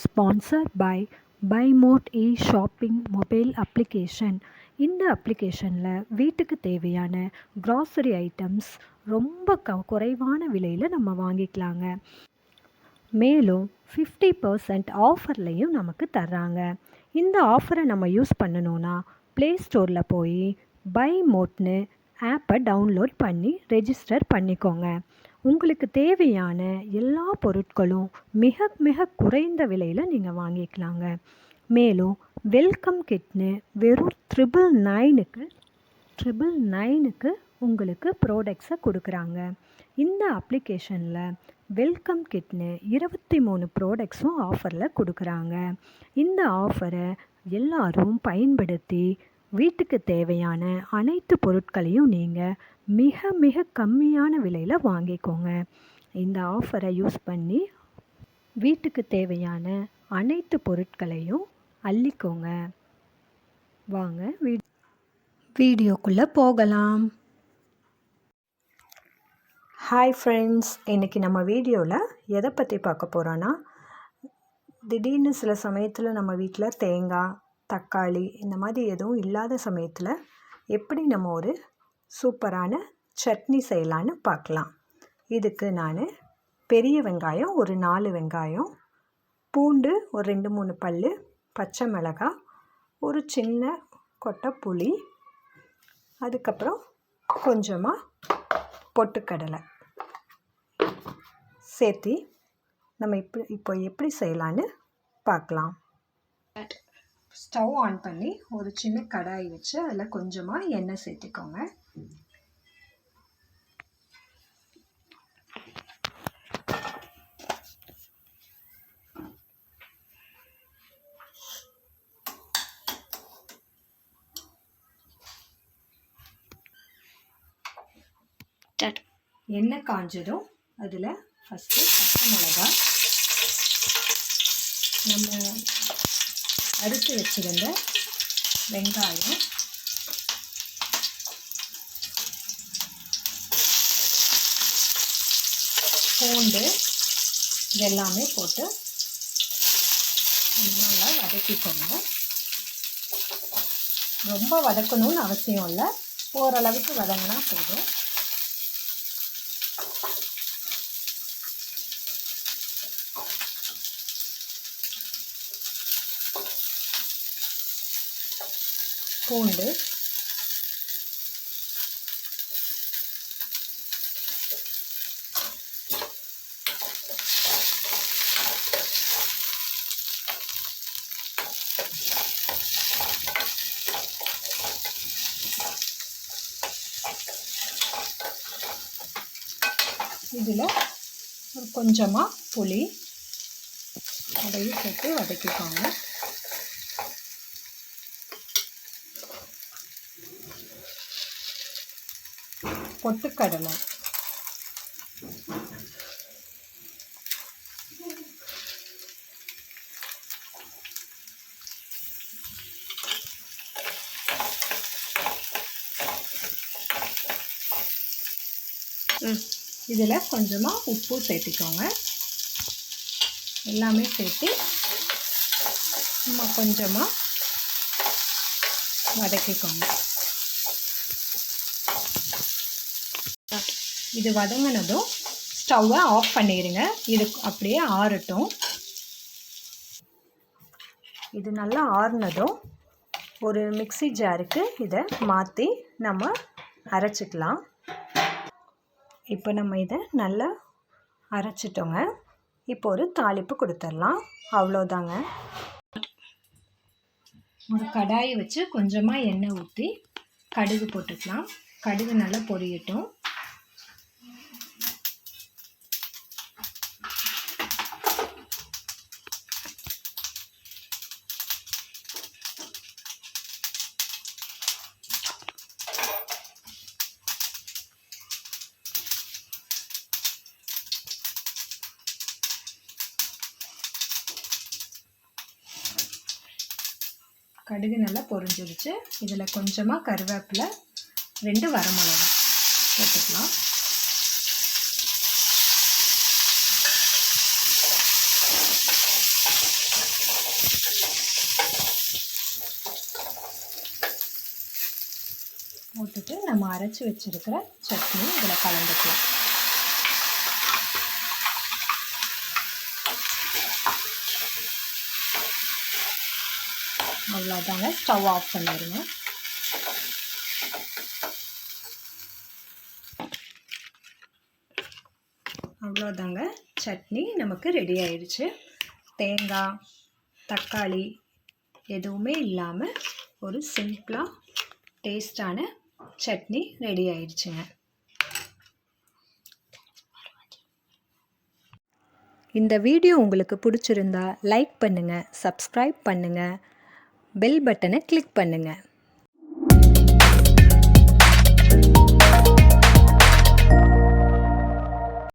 sponsored by BuyMote e-shopping mobile application. இந்த அப்ளிகேஷனில் வீட்டுக்கு தேவையான க்ராசரி ஐட்டம்ஸ் ரொம்ப குறைவான விலையில் நம்ம வாங்கிக்கலாங்க. மேலும் 50% ஆஃபர்லையும் நமக்கு தர்றாங்க. இந்த ஆஃபரை நம்ம யூஸ் பண்ணணுன்னா ப்ளே ஸ்டோரில் போய் BuyMoteன்னு ஆப்பை டவுன்லோட் பண்ணி ரெஜிஸ்டர் பண்ணிக்கோங்க. உங்களுக்கு தேவையான எல்லா பொருட்களும் மிக மிக குறைந்த விலையில் நீங்கள் வாங்கிக்கலாங்க. மேலும் வெல்கம் கிட்னு வெறும் 999க்கு உங்களுக்கு ப்ராடக்ட்ஸை கொடுக்குறாங்க. இந்த அப்ளிகேஷனில் வெல்கம் கிட்னு 23 ப்ராடக்ட்ஸும் ஆஃபரில் கொடுக்குறாங்க. இந்த ஆஃபரை எல்லாரும் பயன்படுத்தி வீட்டுக்கு தேவையான அனைத்து பொருட்களையும் நீங்கள் மிக மிக கம்மியான விலையில் வாங்கிக்கோங்க. இந்த ஆஃபரை யூஸ் பண்ணி வீட்டுக்கு தேவையான அனைத்து பொருட்களையும் அள்ளிக்கோங்க. வாங்க வீடியோக்குள்ளே போகலாம். ஹாய் ஃப்ரெண்ட்ஸ், இன்றைக்கி நம்ம வீடியோவில் எதை பற்றி பார்க்க போகிறோன்னா, திடீர்னு சில சமயத்தில் நம்ம வீட்டில் தேங்காய், தக்காளி இந்த மாதிரி எதுவும் இல்லாத சமயத்தில் எப்படி நம்ம ஒரு சூப்பரான சட்னி செய்யலான்னு பார்க்கலாம். இதுக்கு நான் பெரிய வெங்காயம் ஒரு 4 வெங்காயம், பூண்டு ஒரு 2-3 பல், பச்சை மிளகாய், ஒரு சின்ன கொட்டை புளி, அதுக்கப்புறம் கொஞ்சமாக பொட்டுக்கடலை சேர்த்து நம்ம இப்போ எப்படி செய்யலான்னு பார்க்கலாம். ஸ்டவ் ஆன் பண்ணி ஒரு சின்ன கடாய் வச்சு அதில் கொஞ்சமாக எண்ணெய் சேர்த்துக்கோங்க. எண்ணெய் காஞ்சதும் அதில் ஃபஸ்ட்டு பச்சை மிளகாய், நம்ம அறுத்து வச்சுருந்த வெங்காயம், பூண்டு இதெல்லாமே போட்டு நல்லா வதக்கிக்கோங்க. ரொம்ப வதக்கணும்னு அவசியம் இல்லை, ஓரளவுக்கு வதங்கினா போதும். பூண்டு, இதில் கொஞ்சமாக புளி அதையும் சேர்த்து வதக்கிக்கோங்க. பொட்டுக்கடலை, இதில் கொஞ்சமாக உப்பு சேர்த்துக்கோங்க. எல்லாமே சேர்த்து கொஞ்சமாக வதக்கிக்கோங்க. இது வதங்கினதும் ஸ்டவ்வை ஆஃப் பண்ணிடுங்க. இது அப்படியே ஆறட்டும். இது நல்லா ஆறுனதும் ஒரு மிக்ஸி ஜாருக்கு இதை மாற்றி நம்ம அரைச்சிக்கலாம். இப்போ நம்ம இதை நல்லா அரைச்சிட்டோங்க. இப்போ ஒரு தாளிப்பு கொடுத்துடலாம். அவ்வளோதாங்க. ஒரு கடாயை வச்சு கொஞ்சமாக எண்ணெய் ஊற்றி கடுகு போட்டுக்கலாம். கடுகு நல்லா பொரியட்டும். கடுகு நல்லா பொரிஞ்சிருச்சு. இதில் கொஞ்சமாக கருவேப்பிலை, 2 வரமிளகாய் போட்டுக்கலாம். போட்டுட்டு நம்ம அரைச்சி வச்சுருக்கிற சட்னி இதில் கலந்துக்கலாம். அவ்வளோதாங்க, ஸ்டவ் ஆஃப் பண்ணிடுங்க. அவ்வளோதாங்க, சட்னி நமக்கு ரெடி ஆயிடுச்சு. தேங்காய் தக்காளி எதுவுமே இல்லாமல் ஒரு சிம்பிளாக டேஸ்டான சட்னி ரெடி ஆயிடுச்சுங்க. இந்த வீடியோ உங்களுக்கு பிடிச்சிருந்தா லைக் பண்ணுங்கள், சப்ஸ்கிரைப் பண்ணுங்கள், பெல் பட்டனை கிளிக் பண்ணுங்கள்.